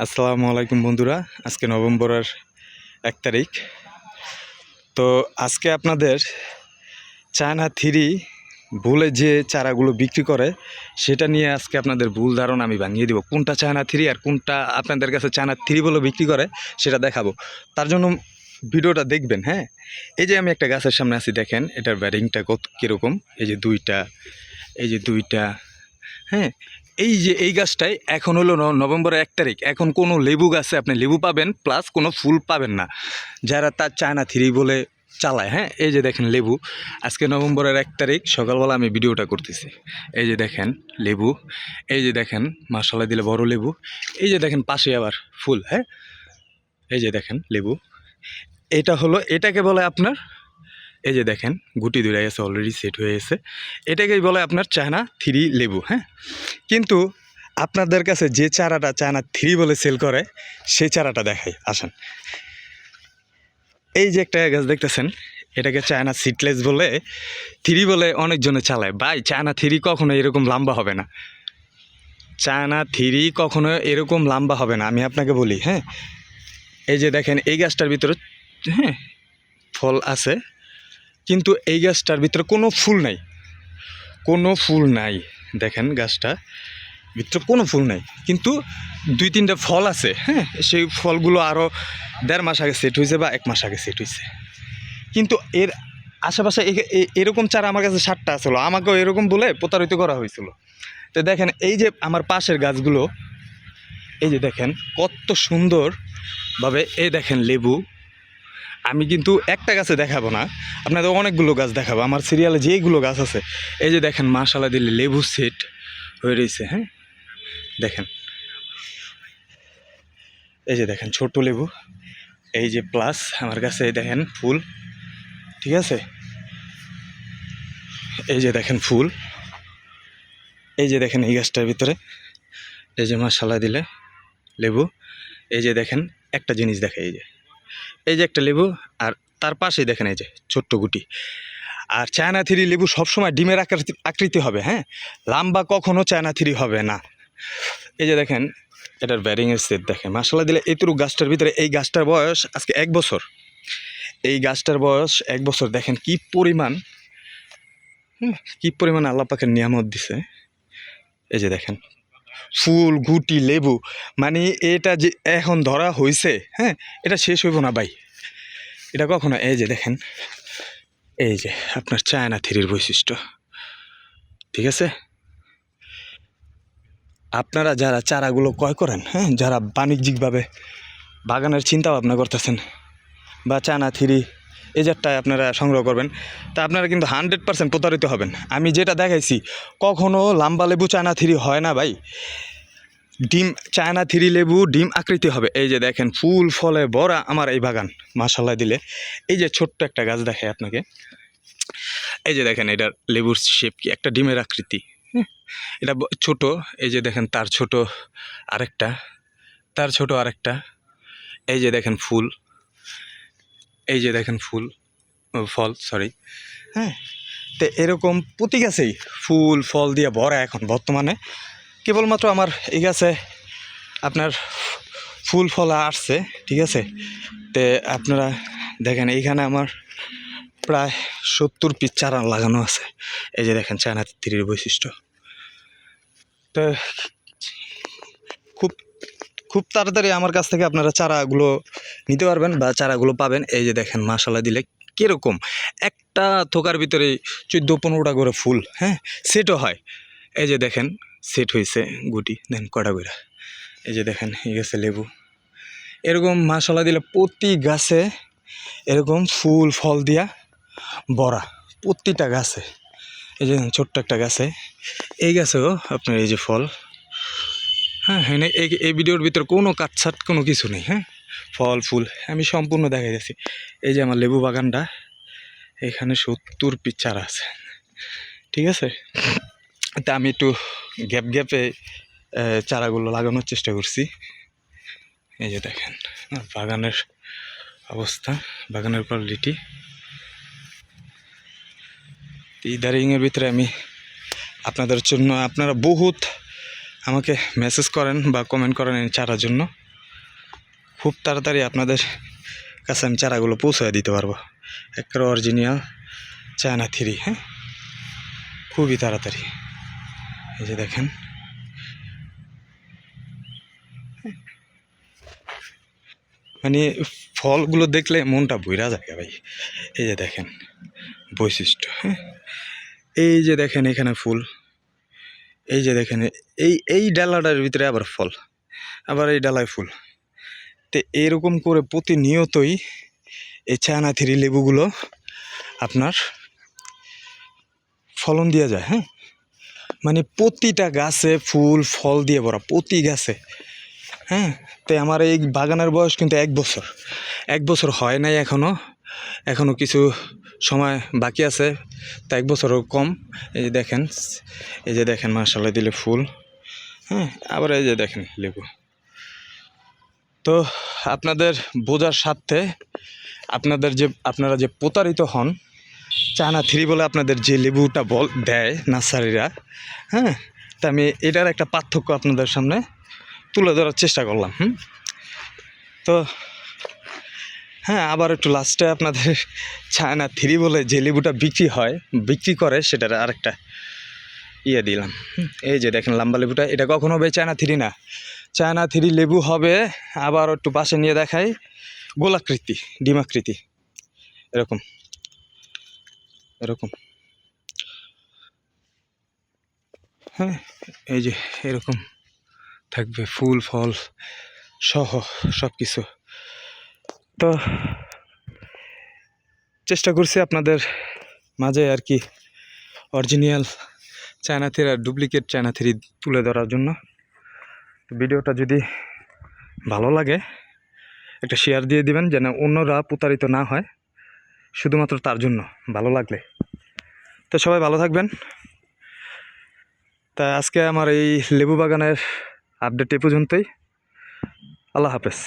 আসসালামু আলাইকুম বন্ধুরা। আজকে নভেম্বরের 1 তারিখ। তো আজকে আপনাদের চায়না থ্রি বলে যে চারাগুলো বিক্রি করে সেটা নিয়ে আজকে আপনাদের ভুল ধারণা আমি ভাঙিয়ে দেবো। কোনটা চায়না থ্রি আর কোনটা আপনাদের কাছে চায়না থ্রি বলে বিক্রি করে সেটা দেখাবো। তার জন্য ভিডিওটা দেখবেন। হ্যাঁ, এই যে আমি একটা গাছের সামনে আছি, দেখেন এটার ব্যারিংটা কত কীরকম। এই যে দুইটা, হ্যাঁ, এই যে এই গাছটাই এখন হলো নভেম্বরের 1 তারিখ। এখন কোনো লেবু গাছে আপনি লেবু পাবেন প্লাস কোনো ফুল পাবেন না, যারা তার চায়না থ্রি বলে চালায়। হ্যাঁ, এই যে দেখেন লেবু, আজকে নভেম্বরের 1 তারিখ সকালবেলা আমি ভিডিওটা করতেছি। এই যে দেখেন লেবু, এই যে দেখেন মাশাআল্লাহ দিলে বড় লেবু, এই যে দেখেন পাশে আবার ফুল। হ্যাঁ, এই যে দেখেন লেবু, এটা হলো, এটাকে বলে আপনার, এই যে দেখেন গুটি ধরে গেছে, অলরেডি সেট হয়ে গেছে, এটাকেই বলে আপনার চায়না থ্রি লেবু। হ্যাঁ, কিন্তু আপনাদের কাছে যে চারাটা চায়না থ্রি বলে সেল করে সেই চারাটা দেখাই, আসেন। এই যে একটা গাছ দেখতেছেন, এটাকে চায়না সিডলেস বলে, থ্রি বলে অনেকজনে চালায়। ভাই, চায়না থ্রি কখনো এরকম লম্বা হবে না, চায়না থ্রি কখনো এরকম লম্বা হবে না, আমি আপনাকে বলি। হ্যাঁ, এই যে দেখেন এই গাছটার ভিতরে, হ্যাঁ, ফল আছে, কিন্তু এই গাছটার ভিতরে কোনো ফুল নাই, কোনো ফুল নাই। দেখেন গাছটা ভিতরে কোনো ফুল নাই, কিন্তু 2-3টা ফল আছে। হ্যাঁ, সেই ফলগুলো আরও 1.5 মাস আগে সেট হয়েছে বা 1 মাস আগে সেট হয়েছে। কিন্তু এর আশেপাশে এরকম চারা আমার কাছে 60টা আসলো, আমাকেও এরকম বলে প্রতারিত করা হয়েছিল। তো দেখেন এই যে আমার পাশের গাছগুলো, এই যে দেখেন কত সুন্দরভাবে, এই দেখেন লেবু। আমি কিন্তু একটা গাছে দেখাবো না, আপনাদের অনেকগুলো গাছ দেখাবো, আমার সিরিয়ালে যেইগুলো গাছ আছে। এই যে দেখেন মাশাআল্লাহ দিলে লেবু সেট হয়ে রয়েছে। হ্যাঁ, দেখেন, এই যে দেখেন ছোট লেবু, এই যে প্লাস আমার কাছে দেখেন ফুল, ঠিক আছে, এই যে দেখেন ফুল, এই যে দেখেন এই গাছটার ভিতরে, এই যে মাশাআল্লাহ দিলে লেবু। এই যে দেখেন একটা জিনিস দেখে, এই যে একটা লেবু, আর তার পাশেই দেখেন এই যে ছোট্ট গুটি। আর চায়না থ্রি লেবু সবসময় ডিমের আকৃতি হবে। হ্যাঁ, লাম্বা কখনো চায়না থ্রি হবে না। এই যে দেখেন এটার ব্যারিংয়ের সেট দেখেন মাশাআল্লাহ দিলে। এইটুকু গাছটার ভিতরে, এই গাছটার বয়স আজকে 1 বছর, এই গাছটার বয়স 1 বছর। দেখেন কি পরিমাণ, কি পরিমাণ আল্লাহ পাকের নিয়ামত দিছে। এই যে দেখেন ফুল, গুটি, লেবু, মানে এটা যে এখন ধরা হয়েছে, হ্যাঁ, এটা শেষ হইব না ভাই, এটা কখনো। এই যে দেখেন, এই যে আপনার চায়না থ্রির বৈশিষ্ট্য, ঠিক আছে। আপনারা যারা চারাগুলো ক্রয় করেন, হ্যাঁ, যারা বাণিজ্যিকভাবে বাগানের চিন্তা ভাবনা করতেছেন বা চায়না থ্রি এই জাতটায় আপনারা সংগ্রহ করবেন, তা আপনারা কিন্তু 100% প্রতারিত হবেন। আমি যেটা দেখাইছি, কখনো লাম্বা লেবু চায়না থ্রি হয় না ভাই। ডিম চায়না থ্রি লেবু ডিম আকৃতি হবে। এই যে দেখেন ফুল ফলে ভরা আমার এই বাগান মাশাআল্লাহ দিলে। এই যে ছোট্ট একটা গাছ দেখায় আপনাকে, এই যে দেখেন এটার লেবুর শেপ কি, একটা ডিমের আকৃতি। হ্যাঁ, এটা ছোট, এই যে দেখেন তার ছোট আরেকটা, তার ছোট আরেকটা, এই যে দেখেন ফুল, এই যে দেখেন ফুল, ফল, সরি। হ্যাঁ, তো এরকম প্রতি গাছেই ফুল ফল দিয়ে ভরা এখন বর্তমানে। কেবলমাত্র আমার এই গাছে আপনার ফুল ফল আসছে, ঠিক আছে। তো আপনারা দেখেন এইখানে আমার প্রায় 70 পিস চারা লাগানো আছে। এই যে দেখেন চায়না থ্রির বৈশিষ্ট্য। তো খুব খুব তাড়াতাড়ি আমার কাছ থেকে আপনারা চারাগুলো নিতে পারবেন বা চারাগুলো পাবেন। এই যে দেখেন মাশাআল্লাহ দিলে কীরকম, একটা থোকার ভিতরে 14-15টা করে ফুল, হ্যাঁ, সেটও হয়। এই যে দেখেন সেট হয়েছে গুটি, দেন কটা করে। এই যে দেখেন এই গাছে লেবু, এরকম মাশাআল্লাহ দিলে প্রতি গাছে এরকম ফুল ফল দিয়া ভরা, প্রতিটা গাছে। এই যে ছোট্ট একটা গাছে, এই গাছেও আপনার এই যে ফল। হ্যাঁ, হ্যাঁ, এই ভিডিওর ভিতরে কোনো কাটছাট কোনো কিছু নেই। হ্যাঁ, ফল ফুল আমি সম্পূর্ণ দেখা যাচ্ছি। এই যে আমার লেবু বাগানটা, এখানে 70 পিস চারা আছে, ঠিক আছে। তা আমি একটু গ্যাপে চারাগুলো লাগানোর চেষ্টা করছি। এই যে দেখেন বাগানের অবস্থা, বাগানের কোয়ালিটি। ইদারিংয়ের ভিতরে আমি আপনাদের জন্য, আপনারা বহুত আমাকে মেসেজ করেন বা কমেন্ট করেন এই চারার জন্য। খুব তাড়াতাড়ি আপনাদের কাছে আমি চারাগুলো পৌঁছে দিতে পারবো। একটা অরিজিনাল চায়না থ্রি, হ্যাঁ, খুবই তাড়াতাড়ি। এই যে দেখেন, মানে ফলগুলো দেখলে মনটা ভইরা যায় ভাই। এই যে দেখেন বৈশিষ্ট্য, হ্যাঁ, এই যে দেখেন এখানে ফুল, এই যে দেখেন এই ডালাটার ভিতরে আবার ফল, আবার এই ডালায় ফুল। তো এরকম করে প্রতিনিয়তই এই চায়না থ্রি লেবুগুলো আপনার ফলন দিয়ে যায়, হ্যাঁ, মানে প্রতিটা গাছে ফুল ফল দিয়ে ভরা, প্রতি গাছে, হ্যাঁ। তাই আমার এই বাগানের বয়স কিন্তু 1 বছর, 1 বছর হয় নাই এখনও কিছু সময় বাকি আছে, তা 1 বছরও কম। এই যে দেখেন মাশাআল্লাহ দিলে ফুল, হ্যাঁ, আবার এই যে দেখেন লেবু। তো আপনাদের বোঝার স্বার্থে আপনারা যে প্রতারিত হন, চায়না থ্রি বলে আপনাদের যে লেবুটা দেয় নার্সারিরা, হ্যাঁ, তা আমি এটার একটা পার্থক্য আপনাদের সামনে তুলে ধরার চেষ্টা করলাম। তো হ্যাঁ, আবার একটু লাস্টে আপনাদের চায়না থ্রি বলে যে লেবুটা বিক্রি করে সেটার আরেকটা দিলাম। এই যে দেখেন লম্বা লেবুটা, এটা কখনো হবে চায়না থ্রি না। চায়না থ্রি লেবু হবে, আবার একটু পাশে নিয়ে দেখাই, গোলাকৃতি, ডিমাকৃতি, এরকম এরকম, হ্যাঁ, এই যে এরকম থাকবে ফুল ফল সহ সব কিছু। তো চেষ্টা করছি আপনাদের মাঝে আর কি অরিজিনাল চায়না থ্রি আর ডুপ্লিকেট চায়না থ্রি তুলে ধরার জন্য। ভিডিওটা যদি ভালো লাগে একটা শেয়ার দিয়ে দিবেন, যেন অন্যরা প্রতারিত না হয়, শুধুমাত্র তার জন্য, ভালো লাগলে। তো সবাই ভালো থাকবেন। তা আজকে আমার এই লেবু বাগানের আপডেট এ পর্যন্তই। আল্লাহ হাফেজ।